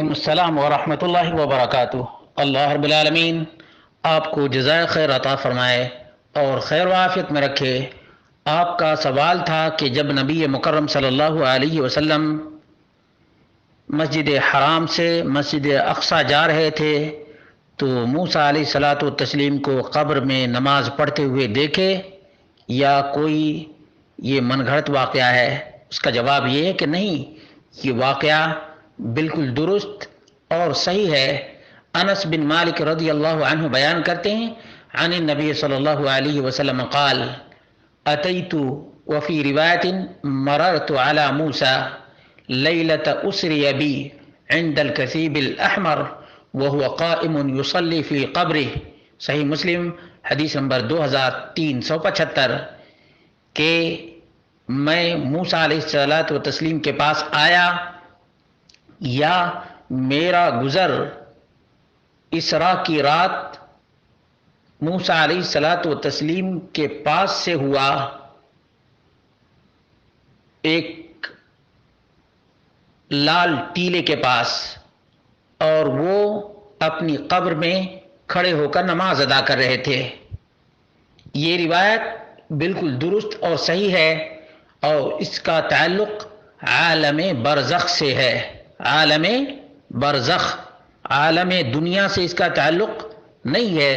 وعلیکم السلام ورحمۃ اللہ وبرکاتہ۔ اللہ رب العالمین آپ کو جزائے خیر عطا فرمائے اور خیر و عافیت میں رکھے۔ آپ کا سوال تھا کہ جب نبی مکرم صلی اللہ علیہ وسلم مسجد حرام سے مسجد اقصیٰ جا رہے تھے تو موسیٰ علیہ الصلاۃ والتسلیم کو قبر میں نماز پڑھتے ہوئے دیکھے یا کوئی یہ من گھڑت واقعہ ہے؟ اس کا جواب یہ ہے کہ نہیں، یہ واقعہ بالکل درست اور صحیح ہے۔ انس بن مالک رضی اللہ عنہ بیان کرتے ہیں عن النبی صلی اللہ علیہ وسلم قال اتیت وفی روایت مررت علی موسیٰ لیلۃ اسری بی عند الکثیب الاحمر وهو قائم یصلی فی قبرہ، صحیح مسلم حدیث نمبر 2375، کہ میں موسیٰ علیہ الصلاۃ والتسلیم کے پاس آیا یا میرا گزر اسراء کی رات موسیٰ علیہ الصلاۃ والتسلیم کے پاس سے ہوا، ایک لال ٹیلے کے پاس، اور وہ اپنی قبر میں کھڑے ہو کر نماز ادا کر رہے تھے۔ یہ روایت بالکل درست اور صحیح ہے اور اس کا تعلق عالم برزخ سے ہے۔ عالم برزخ، عالم دنیا سے اس کا تعلق نہیں ہے،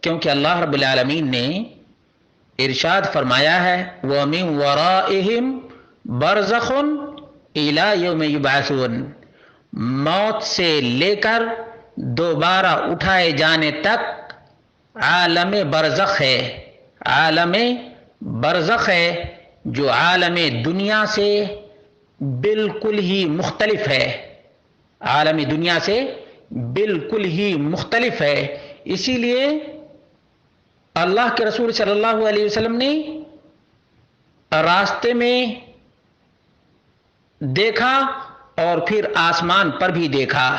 کیونکہ اللہ رب العالمین نے ارشاد فرمایا ہے وَمِن وَرَائِهِمْ بَرْزَخٌ إِلَى يَوْمِ يُبْعَثُونَ، موت سے لے کر دوبارہ اٹھائے جانے تک عالم برزخ ہے۔ عالم برزخ ہے جو عالم دنیا سے بالکل ہی مختلف ہے، عالم دنیا سے بالکل ہی مختلف ہے۔ اسی لیے اللہ کے رسول صلی اللہ علیہ وسلم نے راستے میں دیکھا اور پھر آسمان پر بھی دیکھا۔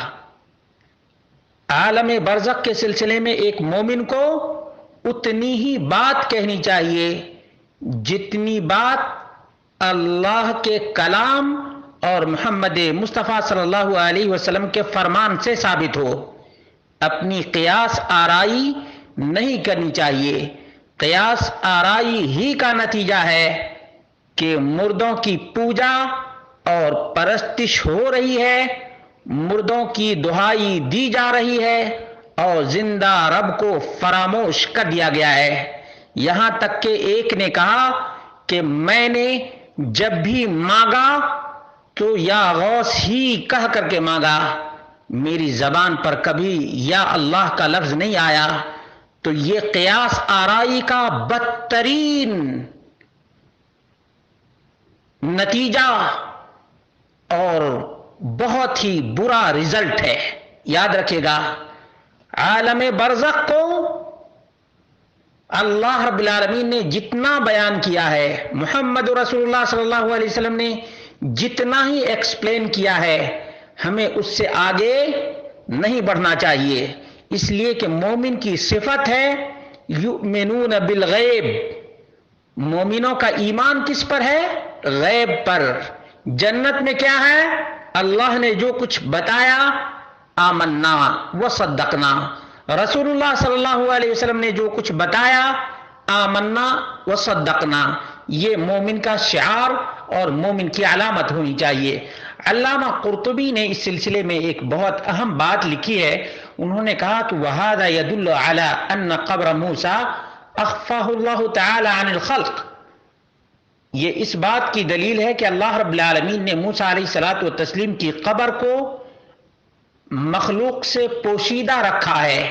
عالم برزخ کے سلسلے میں ایک مومن کو اتنی ہی بات کہنی چاہیے جتنی بات اللہ کے کلام اور محمد مصطفیٰ صلی اللہ علیہ وسلم کے فرمان سے ثابت ہو۔ اپنی قیاس آرائی نہیں کرنی چاہیے۔ قیاس آرائی ہی کا نتیجہ ہے کہ مردوں کی پوجا اور پرستش ہو رہی ہے، مردوں کی دہائی دی جا رہی ہے اور زندہ رب کو فراموش کر دیا گیا ہے۔ یہاں تک کہ ایک نے کہا کہ میں نے جب بھی مانگا تو یا غوث ہی کہہ کر کے مانگا، میری زبان پر کبھی یا اللہ کا لفظ نہیں آیا۔ تو یہ قیاس آرائی کا بدترین نتیجہ اور بہت ہی برا رزلٹ ہے۔ یاد رکھے گا، عالم برزخ کو اللہ رب العالمین نے جتنا بیان کیا ہے، محمد رسول اللہ صلی اللہ علیہ وسلم نے جتنا ہی ایکسپلین کیا ہے، ہمیں اس سے آگے نہیں بڑھنا چاہیے، اس لیے کہ مومن کی صفت ہے یؤمنون بالغیب۔ مومنوں کا ایمان کس پر ہے؟ غیب پر۔ جنت میں کیا ہے؟ اللہ نے جو کچھ بتایا آمنا وصدقنا، رسول اللہ صلی اللہ علیہ وسلم نے جو کچھ بتایا آمنا وصدقنا، یہ مومن کا شعار اور مومن کی علامت ہونی چاہیے۔ علامہ قرطبی نے اس سلسلے میں ایک بہت اہم بات لکھی ہے۔ انہوں نے کہا کہ وَهَذَا يَدُلُّ عَلَىٰ أَنَّ قَبْرَ مُوسَىٰ أَخْفَاهُ اللَّهُ تَعَالَىٰ عَنِ الْخَلْقِ، یہ اس بات کی دلیل ہے کہ اللہ رب العالمین نے موسیٰ علیہ الصلاۃ والتسلیم کی قبر کو مخلوق سے پوشیدہ رکھا ہے۔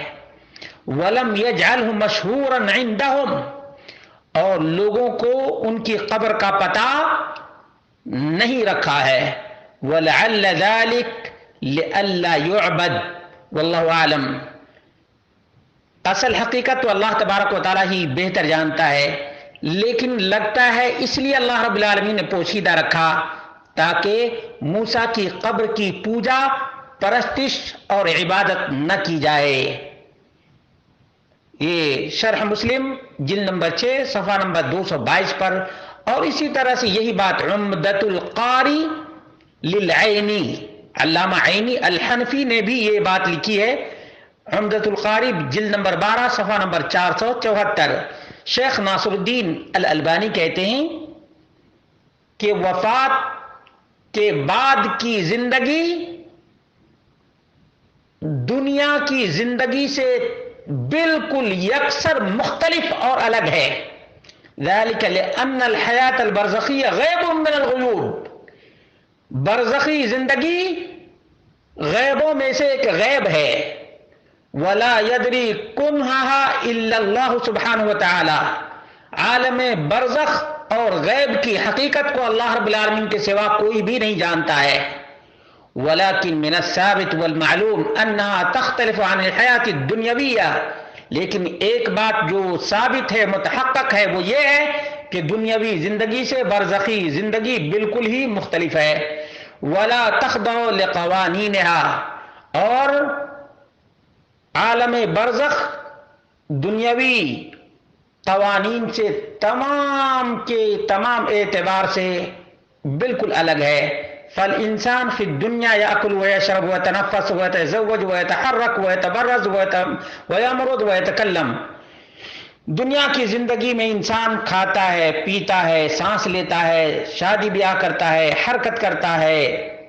وَلَمْ يَجْعَلْهُ مَشْهُورًا عِنْدَهُمْ، اور لوگوں کو ان کی قبر کا پتہ نہیں رکھا ہے۔ وَلَعَلَّ ذَلِكَ لِأَلَّا يُعْبَدْ وَاللَّهُ أَعْلَمُ، اصل حقیقت تو اللہ تبارک و تعالیٰ ہی بہتر جانتا ہے، لیکن لگتا ہے اس لیے اللہ رب العالمین نے پوشیدہ رکھا تاکہ موسیٰ کی قبر کی پوجا، پرستش اور عبادت نہ کی جائے۔ یہ شرح مسلم جلد نمبر 6 صفحہ نمبر 222 پر، اور اسی طرح سے یہی بات عمدۃ القاری للعینی علامہ عینی الحنفی نے بھی یہ بات لکھی ہے، عمدۃ القاری جلد نمبر 12 صفحہ نمبر 474۔ شیخ ناصر الدین الالبانی کہتے ہیں کہ وفات کے بعد کی زندگی دنیا کی زندگی سے بالکل یکسر مختلف اور الگ ہے۔ ذلك لأن الحیات البرزخیہ غیب من الغیوب، برزخی زندگی غیبوں میں سے ایک غیب ہے۔ ولا يدری کنہا الا اللہ سبحانہ وتعالی، عالم برزخ اور غیب کی حقیقت کو اللہ رب العالمین کے سوا کوئی بھی نہیں جانتا ہے۔ ولكن من الثابت والمعلوم انها تختلف عن الحیات الدنیویہ، لیکن ایک بات جو ثابت ہے، متحقق ہے، وہ یہ ہے کہ دنیاوی زندگی سے برزخی زندگی بالکل ہی مختلف ہے۔ ولا تخضع لقوانینها، اور عالم برزخ دنیاوی قوانین سے تمام کے تمام اعتبار سے بالکل الگ ہے۔ فالانسان فی الدنیا یاکل ویشرب ویتنفس ویتزوج ویتحرک ویتبرز ویمرض ویتکلم، دنیا کی زندگی میں انسان کھاتا ہے، پیتا ہے، سانس لیتا ہے، شادی بیاہ کرتا ہے، حرکت کرتا ہے،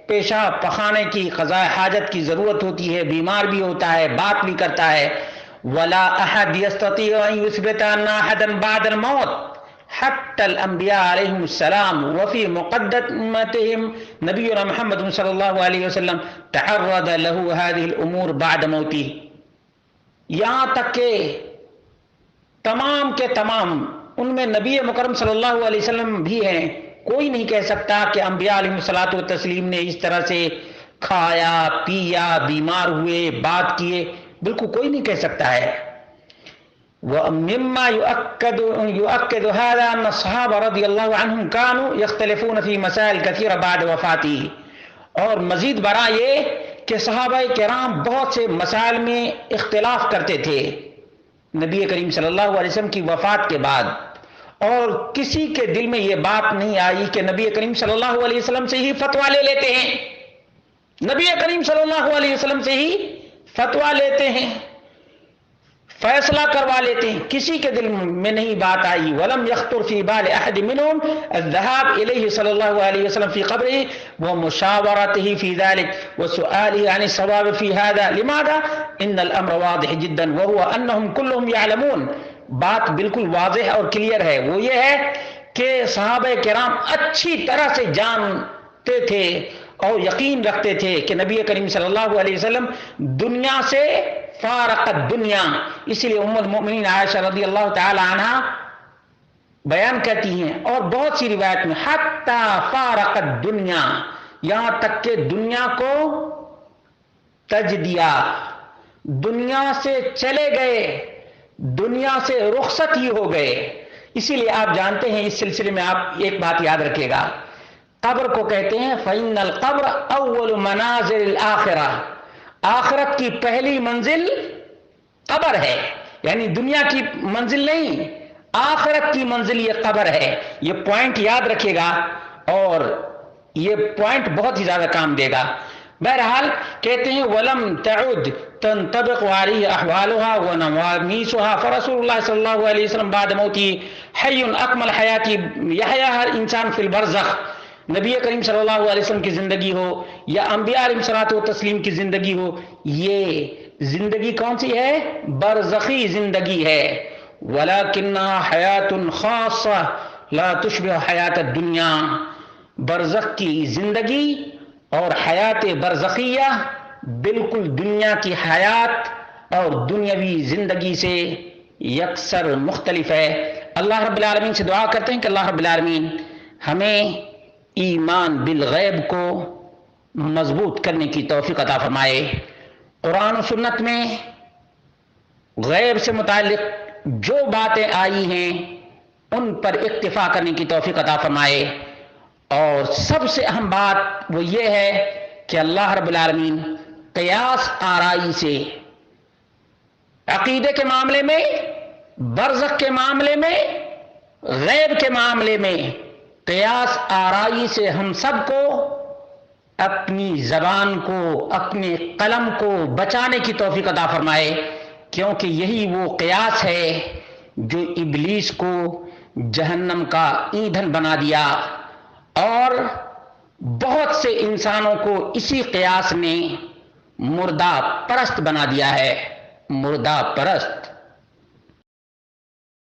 پیشاب پخانے کی قضاء حاجت کی ضرورت ہوتی ہے، بیمار بھی ہوتا ہے، بات بھی کرتا ہے۔ ولا احد یستطیع ان یثبت ان احدا بعد الموت حتی الانبیاء علیہم السلام وفی مقدمتہم نبینا محمد صلی اللہ علیہ وسلم تعرض له هذه الامور بعد موتہ، یہاں تک کہ تمام کے تمام ان میں نبی مکرم صلی اللہ علیہ وسلم بھی ہیں، کوئی نہیں کہہ سکتا کہ انبیاء علیہ الصلوۃ والتسلیم نے اس طرح سے کھایا پیا، بیمار ہوئے، بات کیے، بالکل کوئی نہیں کہہ سکتا ہے۔ وَمِمَّا يُؤَكِّدُ هَذَا أَنَّ الصَّحَابَةَ رضی اللہ عنہم كانوا يختلفون فی مسائل کثیرہ بعد وفاتہ، اور مزید برآں یہ کہ صحابہ کرام بہت سے مسائل میں اختلاف کرتے تھے نبی کریم صلی اللہ علیہ وسلم کی وفات کے بعد، اور کسی کے دل میں یہ بات نہیں آئی کہ نبی کریم صلی اللہ علیہ وسلم سے ہی فتویٰ لے لیتے ہیں، نبی کریم صلی اللہ علیہ وسلم سے ہی فتویٰ لیتے ہیں، فیصلہ کروا لیتے ہیں، کسی کے دل میں نہیں بات آئی۔ ولم يخطر في بال احد منهم الذهاب اليه صلی اللہ علیہ وسلم في قبره ومشاورته في ذلك وسؤاله عن الصواب في هذا، لماذا؟ ان الامر واضح جدا وهو انهم كلهم يعلمون، بات بالکل واضح اور کلیئر ہے، وہ یہ ہے کہ صحابہ کرام اچھی طرح سے جانتے تھے اور یقین رکھتے تھے کہ نبی کریم صلی اللہ علیہ وسلم دنیا سے فارقت دنیا، اسی لیے ام المؤمنین عائشہ رضی اللہ تعالی عنہ بیان کرتی ہیں، اور بہت سی روایت میں حتی فارقت دنیا، یہاں تک کہ دنیا کو تج دیا، دنیا سے چلے گئے، دنیا سے رخصت ہی ہو گئے۔ اسی لیے آپ جانتے ہیں، اس سلسلے میں آپ ایک بات یاد رکھیے گا، قبر کو کہتے ہیں فَإِنَّ الْقَبْرَ أَوَّلُ مَنَازِلِ الْآخِرَةِ، آخرت کی پہلی منزل قبر ہے، یعنی دنیا کی منزل نہیں، آخرت کی منزل یہ قبر ہے۔ یہ پوائنٹ یاد رکھیے گا اور یہ پوائنٹ بہت ہی زیادہ کام دے گا۔ بہرحال کہتے ہیں وَلَمْ تَعُدْ تَنْطَبِقُ عَلَيْهِ أَحْوَالُهَا وَنَوَامِيسُهَا فَرَسُولُ اللَّهِ صلی اللہ علیہ وسلم بعد موته حی اکمل حیاتی یحییٰ ہر انسان فی البرزخ، نبی کریم صلی اللہ علیہ وسلم کی زندگی ہو یا انبیاء علیہ الصلوۃ والتسلیم کی زندگی ہو، یہ زندگی کون سی ہے؟ برزخی زندگی ہے۔ وَلَكِنَّهَا حَيَاةٌ خَاصَّةٌ لَا تُشْبِهُ حَيَاةَ الدُّنْيَا، برزخ کی زندگی اور حیات برزخیہ بالکل دنیا کی حیات اور دنیاوی زندگی سے یکسر مختلف ہے۔ اللہ رب العالمین سے دعا کرتے ہیں کہ اللہ رب العالمین ہمیں ایمان بالغیب کو مضبوط کرنے کی توفیق عطا فرمائے، قرآن و سنت میں غیب سے متعلق جو باتیں آئی ہیں ان پر اکتفا کرنے کی توفیق عطا فرمائے، اور سب سے اہم بات وہ یہ ہے کہ اللہ رب العالمین قیاس آرائی سے عقیدے کے معاملے میں، برزخ کے معاملے میں، غیب کے معاملے میں قیاس آرائی سے ہم سب کو اپنی زبان کو، اپنے قلم کو بچانے کی توفیق عطا فرمائے، کیونکہ یہی وہ قیاس ہے جو ابلیس کو جہنم کا ایندھن بنا دیا، اور بہت سے انسانوں کو اسی قیاس نے مردہ پرست بنا دیا ہے۔ مردہ پرست